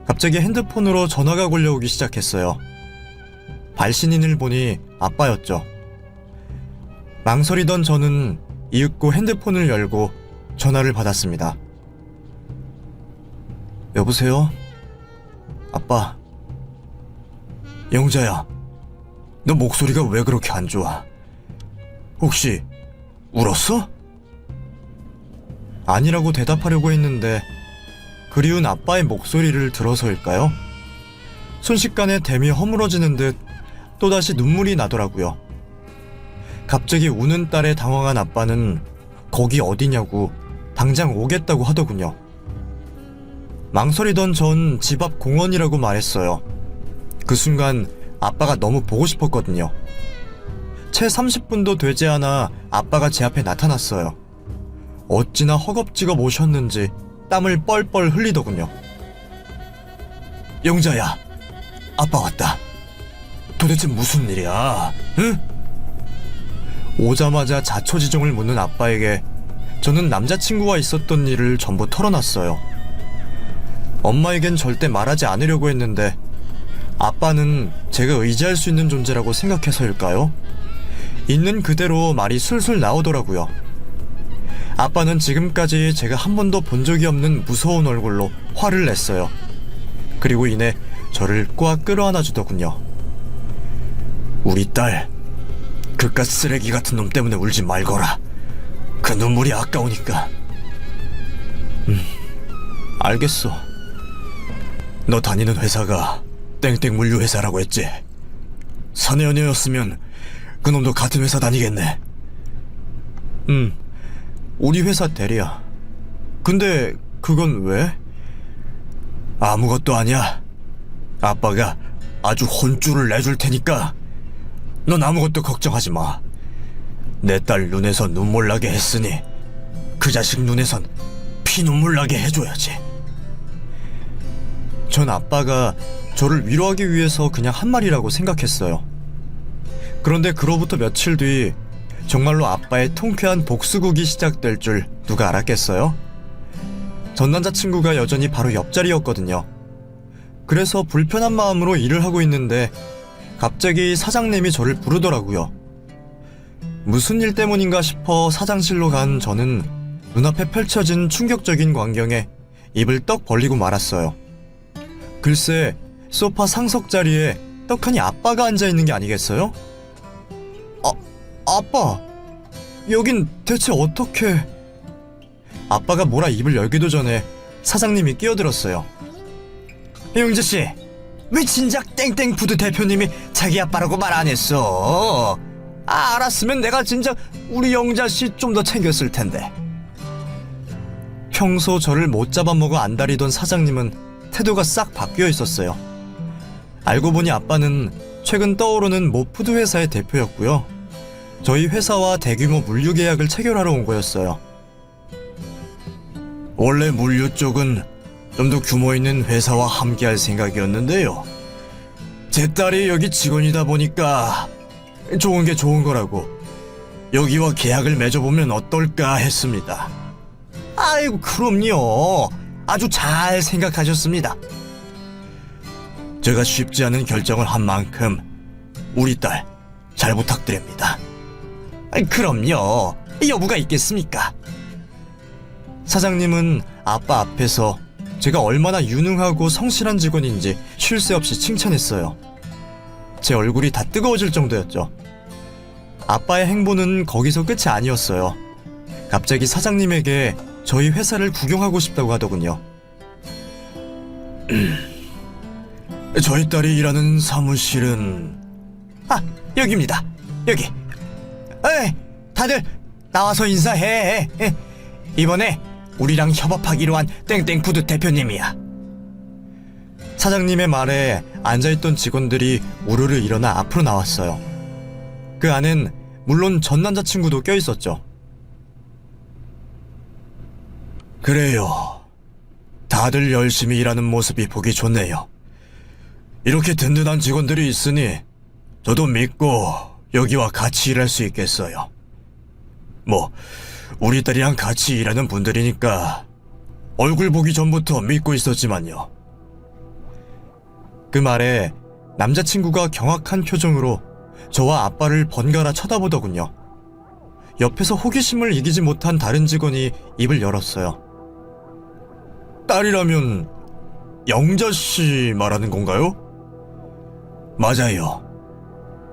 갑자기 핸드폰으로 전화가 걸려오기 시작했어요. 발신인을 보니 아빠였죠. 망설이던 저는 이윽고 핸드폰을 열고 전화를 받았습니다. 여보세요? 아빠. 영자야, 너 목소리가 왜 그렇게 안 좋아? 혹시 울었어? 아니라고 대답하려고 했는데 그리운 아빠의 목소리를 들어서일까요? 순식간에 댐이 허물어지는 듯 또다시 눈물이 나더라고요. 갑자기 우는 딸에 당황한 아빠는 거기 어디냐고 당장 오겠다고 하더군요. 망설이던 전 집 앞 공원이라고 말했어요. 그 순간 아빠가 너무 보고 싶었거든요. 채 30분도 되지 않아 아빠가 제 앞에 나타났어요. 어찌나 허겁지겁 오셨는지 땀을 뻘뻘 흘리더군요. 영자야, 아빠 왔다. 도대체 무슨 일이야, 응? 오자마자 자초지종을 묻는 아빠에게 저는 남자친구와 있었던 일을 전부 털어놨어요. 엄마에겐 절대 말하지 않으려고 했는데 아빠는 제가 의지할 수 있는 존재라고 생각해서일까요? 있는 그대로 말이 술술 나오더라고요. 아빠는 지금까지 제가 한 번도 본 적이 없는 무서운 얼굴로 화를 냈어요. 그리고 이내 저를 꼬아 끌어안아 주더군요. 우리 딸, 그깟 쓰레기 같은 놈 때문에 울지 말거라. 그 눈물이 아까우니까. 알겠어. 너 다니는 회사가 땡땡 물류회사라고 했지? 사내 연애였으면 그놈도 같은 회사 다니겠네. 우리 회사 대리야. 근데 그건 왜? 아무것도 아니야. 아빠가 아주 혼쭐을 내줄 테니까 넌 아무것도 걱정하지 마. 내 딸 눈에서 눈물 나게 했으니 그 자식 눈에선 피눈물 나게 해줘야지. 전 아빠가 저를 위로하기 위해서 그냥 한 말이라고 생각했어요. 그런데 그로부터 며칠 뒤 정말로 아빠의 통쾌한 복수극이 시작될 줄 누가 알았겠어요? 전 남자친구가 여전히 바로 옆자리였거든요. 그래서 불편한 마음으로 일을 하고 있는데 갑자기 사장님이 저를 부르더라고요. 무슨 일 때문인가 싶어 사장실로 간 저는 눈앞에 펼쳐진 충격적인 광경에 입을 떡 벌리고 말았어요. 글쎄, 소파 상석 자리에 떡하니 아빠가 앉아있는 게 아니겠어요? 아빠, 여긴 대체 어떻게... 아빠가 뭐라 입을 열기도 전에 사장님이 끼어들었어요. 영자씨, 왜 진작 땡땡푸드 대표님이 자기 아빠라고 말 안 했어? 알았으면 내가 진작 우리 영자씨 좀 더 챙겼을 텐데. 평소 저를 못 잡아먹어 안달이던 사장님은 태도가 싹 바뀌어 있었어요. 알고 보니 아빠는 최근 떠오르는 모 푸드 회사의 대표였고요. 저희 회사와 대규모 물류 계약을 체결하러 온 거였어요. 원래 물류 쪽은 좀 더 규모 있는 회사와 함께할 생각이었는데요. 제 딸이 여기 직원이다 보니까 좋은 게 좋은 거라고 여기와 계약을 맺어보면 어떨까 했습니다. 아이고, 그럼요. 아주 잘 생각하셨습니다. 제가 쉽지 않은 결정을 한 만큼 우리 딸 잘 부탁드립니다. 그럼요. 여부가 있겠습니까? 사장님은 아빠 앞에서 제가 얼마나 유능하고 성실한 직원인지 쉴 새 없이 칭찬했어요. 제 얼굴이 다 뜨거워질 정도였죠. 아빠의 행보는 거기서 끝이 아니었어요. 갑자기 사장님에게 저희 회사를 구경하고 싶다고 하더군요. 저희 딸이 일하는 사무실은... 여기입니다. 여기. 에이, 다들 나와서 인사해. 이번에 우리랑 협업하기로 한 땡땡푸드 대표님이야. 사장님의 말에 앉아있던 직원들이 우르르 일어나 앞으로 나왔어요. 그 안엔 물론 전 남자친구도 껴있었죠. 그래요. 다들 열심히 일하는 모습이 보기 좋네요. 이렇게 든든한 직원들이 있으니 저도 믿고 여기와 같이 일할 수 있겠어요. 뭐 우리 딸이랑 같이 일하는 분들이니까 얼굴 보기 전부터 믿고 있었지만요. 그 말에 남자친구가 경악한 표정으로 저와 아빠를 번갈아 쳐다보더군요. 옆에서 호기심을 이기지 못한 다른 직원이 입을 열었어요. 딸이라면 영자씨 말하는 건가요? 맞아요.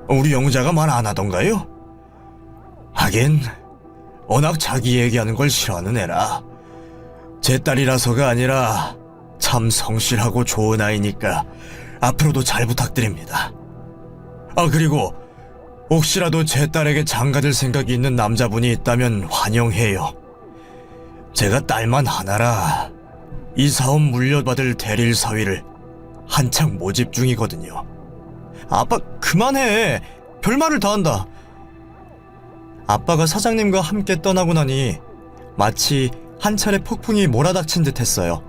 우리 영자가 말 안 하던가요? 하긴 워낙 자기 얘기하는 걸 싫어하는 애라. 제 딸이라서가 아니라 참 성실하고 좋은 아이니까 앞으로도 잘 부탁드립니다. 그리고 혹시라도 제 딸에게 장가들 생각이 있는 남자분이 있다면 환영해요. 제가 딸만 하나라 이 사업 물려받을 대리일 사위를 한창 모집 중이거든요. 아빠, 그만해. 별말을 다 한다. 아빠가 사장님과 함께 떠나고 나니 마치 한 차례 폭풍이 몰아닥친 듯 했어요.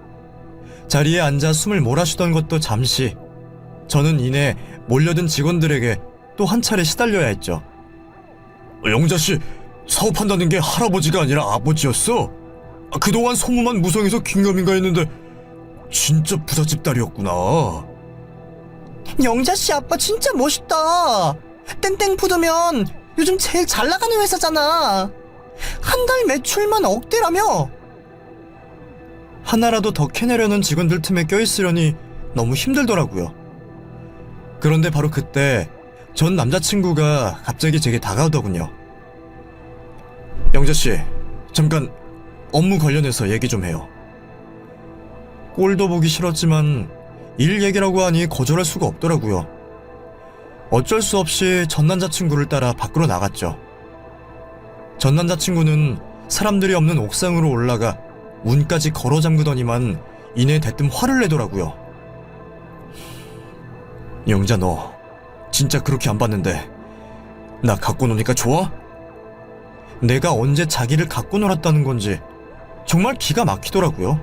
자리에 앉아 숨을 몰아쉬던 것도 잠시, 저는 이내 몰려든 직원들에게 또 한 차례 시달려야 했죠. 영자씨, 사업한다는 게 할아버지가 아니라 아버지였어? 그동안 소문만 무성해서 긴가민가 했는데 진짜 부잣집 딸이었구나. 영자씨 아빠 진짜 멋있다. 땡땡푸드면 요즘 제일 잘 나가는 회사잖아. 한 달 매출만 억대라며. 하나라도 더 캐내려는 직원들 틈에 껴있으려니 너무 힘들더라고요. 그런데 바로 그때 전 남자친구가 갑자기 제게 다가오더군요. 영자씨, 잠깐 업무 관련해서 얘기 좀 해요. 꼴도 보기 싫었지만 일 얘기라고 하니 거절할 수가 없더라고요. 어쩔 수 없이 전 남자친구를 따라 밖으로 나갔죠. 전 남자친구는 사람들이 없는 옥상으로 올라가 문까지 걸어 잠그더니만 이내 대뜸 화를 내더라고요. 영자, 너 진짜 그렇게 안 봤는데 나 갖고 노니까 좋아? 내가 언제 자기를 갖고 놀았다는 건지 정말 기가 막히더라고요.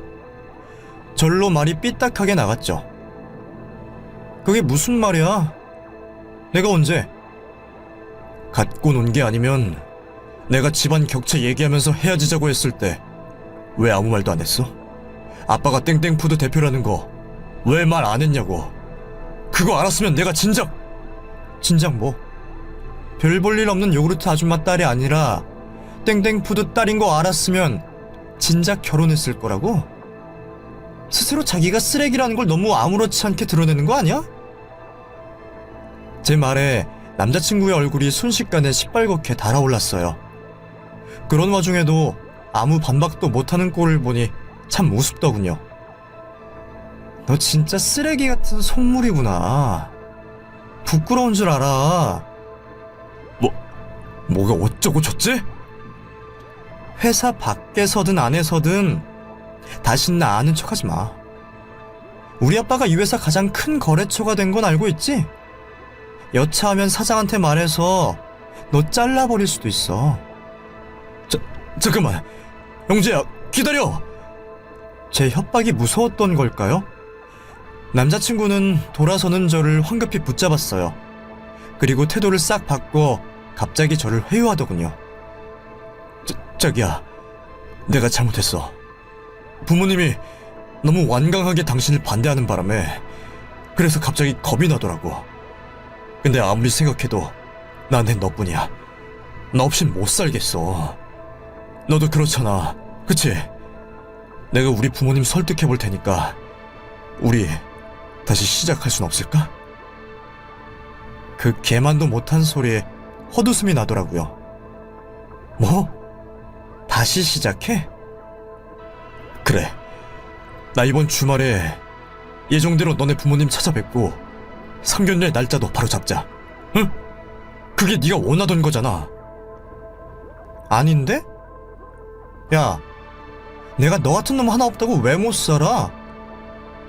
절로 말이 삐딱하게 나갔죠. 그게 무슨 말이야? 내가 언제? 갖고 논 게 아니면 내가 집안 격차 얘기하면서 헤어지자고 했을 때 왜 아무 말도 안 했어? 아빠가 땡땡푸드 대표라는 거 왜 말 안 했냐고. 그거 알았으면 내가 진작 뭐? 별 볼 일 없는 요구르트 아줌마 딸이 아니라 땡땡푸드 딸인 거 알았으면 진작 결혼했을 거라고? 스스로 자기가 쓰레기라는 걸 너무 아무렇지 않게 드러내는 거 아니야? 제 말에 남자친구의 얼굴이 순식간에 시뻘겋게 달아올랐어요. 그런 와중에도 아무 반박도 못하는 꼴을 보니 참 우습더군요. 너 진짜 쓰레기 같은 속물이구나. 부끄러운 줄 알아. 뭐가 어쩌고 저쩌지? 회사 밖에서든 안에서든 다신 나 아는 척하지 마. 우리 아빠가 이 회사 가장 큰 거래처가 된 건 알고 있지? 여차하면 사장한테 말해서 너 잘라버릴 수도 있어. 잠깐만, 영재야, 기다려. 제 협박이 무서웠던 걸까요? 남자친구는 돌아서는 저를 황급히 붙잡았어요. 그리고 태도를 싹 바꿔 갑자기 저를 회유하더군요. 자기야, 내가 잘못했어. 부모님이 너무 완강하게 당신을 반대하는 바람에 그래서 갑자기 겁이 나더라고. 근데 아무리 생각해도 나한텐 너뿐이야. 나 없인 못 살겠어. 너도 그렇잖아, 그치? 내가 우리 부모님 설득해 볼 테니까 우리 다시 시작할 순 없을까? 그 개만도 못한 소리에 헛웃음이 나더라고요. 뭐? 다시 시작해? 그래, 나 이번 주말에 예정대로 너네 부모님 찾아뵙고 상견례 날짜도 바로 잡자. 응? 그게 네가 원하던 거잖아. 아닌데? 야, 내가 너 같은 놈 하나 없다고 왜 못 살아?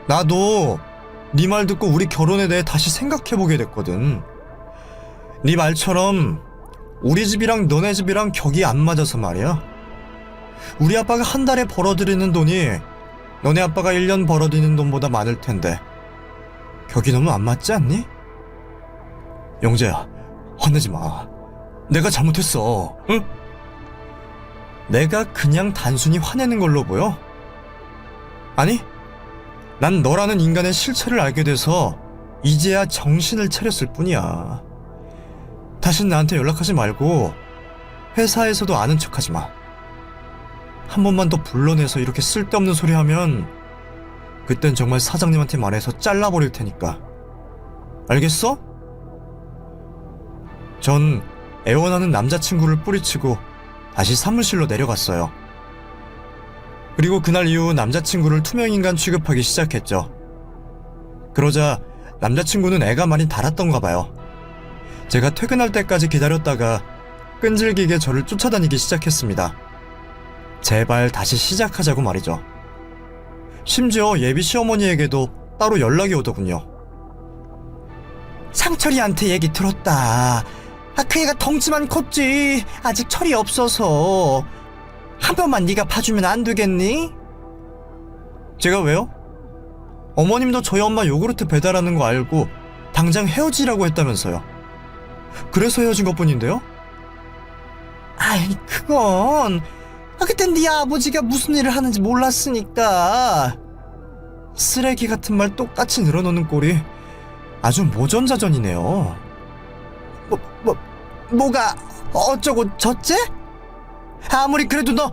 나도 네 말 듣고 우리 결혼에 대해 다시 생각해보게 됐거든. 네 말처럼 우리 집이랑 너네 집이랑 격이 안 맞아서 말이야. 우리 아빠가 한 달에 벌어들이는 돈이 너네 아빠가 1년 벌어들이는 돈보다 많을 텐데 격이 너무 안 맞지 않니? 영재야, 화내지 마. 내가 잘못했어. 응? 내가 그냥 단순히 화내는 걸로 보여? 아니, 난 너라는 인간의 실체를 알게 돼서 이제야 정신을 차렸을 뿐이야. 다신 나한테 연락하지 말고 회사에서도 아는 척하지 마. 한 번만 더 불러내서 이렇게 쓸데없는 소리 하면 그땐 정말 사장님한테 말해서 잘라버릴 테니까. 알겠어? 전 애원하는 남자친구를 뿌리치고 다시 사무실로 내려갔어요. 그리고 그날 이후 남자친구를 투명인간 취급하기 시작했죠. 그러자 남자친구는 애가 많이 달았던가 봐요. 제가 퇴근할 때까지 기다렸다가 끈질기게 저를 쫓아다니기 시작했습니다. 제발 다시 시작하자고 말이죠. 심지어 예비 시어머니에게도 따로 연락이 오더군요. 상철이한테 얘기 들었다. 그 애가 덩치만 컸지. 아직 철이 없어서. 한 번만 네가 봐주면 안 되겠니? 제가 왜요? 어머님도 저희 엄마 요구르트 배달하는 거 알고 당장 헤어지라고 했다면서요. 그래서 헤어진 것뿐인데요? 아이, 그건 그땐 네 아버지가 무슨 일을 하는지 몰랐으니까. 쓰레기 같은 말 똑같이 늘어놓는 꼴이 아주 모전자전이네요. 뭐가 어쩌고 저째? 아무리 그래도 너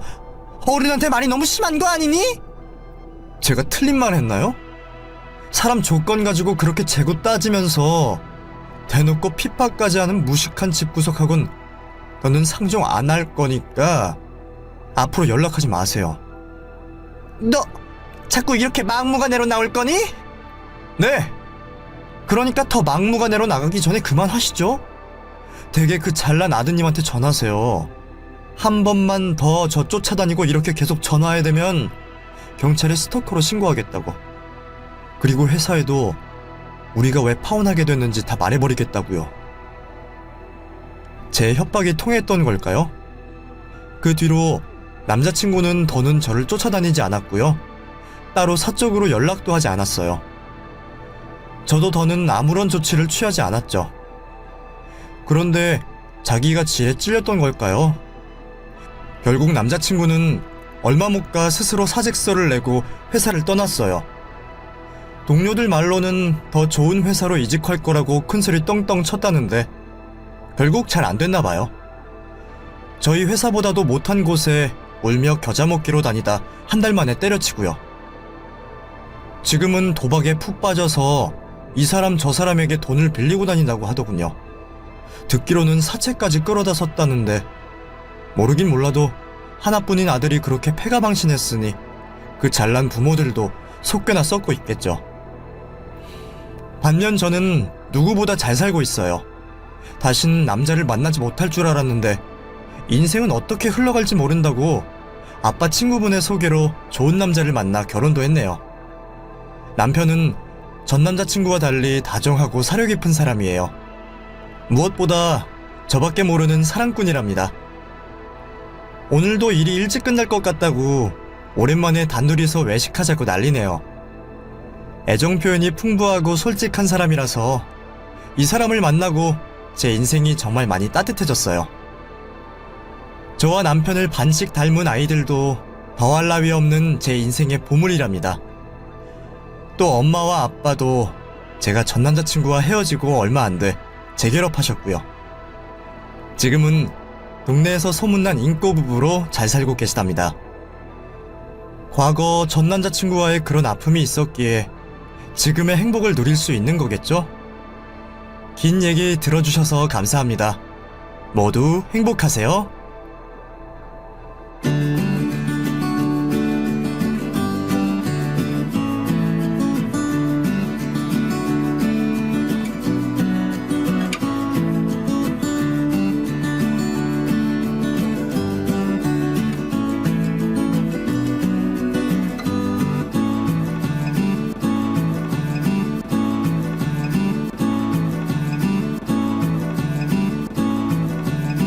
어른한테 말이 너무 심한 거 아니니? 제가 틀린 말 했나요? 사람 조건 가지고 그렇게 재고 따지면서 대놓고 핍박까지 하는 무식한 집구석하곤 너는 상종 안 할 거니까 앞으로 연락하지 마세요. 너 자꾸 이렇게 막무가내로 나올 거니? 네. 그러니까 더 막무가내로 나가기 전에 그만하시죠. 되게 그 잘난 아드님한테 전하세요. 한 번만 더 저 쫓아다니고 이렇게 계속 전화해야 되면 경찰에 스토커로 신고하겠다고. 그리고 회사에도 우리가 왜 파혼하게 됐는지 다 말해버리겠다고요. 제 협박이 통했던 걸까요? 그 뒤로 남자친구는 더는 저를 쫓아다니지 않았고요. 따로 사적으로 연락도 하지 않았어요. 저도 더는 아무런 조치를 취하지 않았죠. 그런데 자기가 지에 찔렸던 걸까요? 결국 남자친구는 얼마 못 가 스스로 사직서를 내고 회사를 떠났어요. 동료들 말로는 더 좋은 회사로 이직할 거라고 큰소리 떵떵 쳤다는데 결국 잘 안 됐나 봐요. 저희 회사보다도 못한 곳에 울며 겨자 먹기로 다니다 한 달 만에 때려치고요. 지금은 도박에 푹 빠져서 이 사람 저 사람에게 돈을 빌리고 다닌다고 하더군요. 듣기로는 사채까지 끌어다 썼다는데 모르긴 몰라도 하나뿐인 아들이 그렇게 패가망신했으니 그 잘난 부모들도 속꽤나 썩고 있겠죠. 반면 저는 누구보다 잘 살고 있어요. 다신 남자를 만나지 못할 줄 알았는데 인생은 어떻게 흘러갈지 모른다고 아빠 친구분의 소개로 좋은 남자를 만나 결혼도 했네요. 남편은 전 남자친구와 달리 다정하고 사려 깊은 사람이에요. 무엇보다 저밖에 모르는 사랑꾼이랍니다. 오늘도 일이 일찍 끝날 것 같다고 오랜만에 단둘이서 외식하자고 난리네요. 애정 표현이 풍부하고 솔직한 사람이라서 이 사람을 만나고 제 인생이 정말 많이 따뜻해졌어요. 저와 남편을 반씩 닮은 아이들도 더할 나위 없는 제 인생의 보물이랍니다. 또 엄마와 아빠도 제가 전 남자친구와 헤어지고 얼마 안 돼 재결합하셨고요. 지금은 동네에서 소문난 인꼬 부부로 잘 살고 계시답니다. 과거 전 남자친구와의 그런 아픔이 있었기에 지금의 행복을 누릴 수 있는 거겠죠? 긴 얘기 들어주셔서 감사합니다. 모두 행복하세요.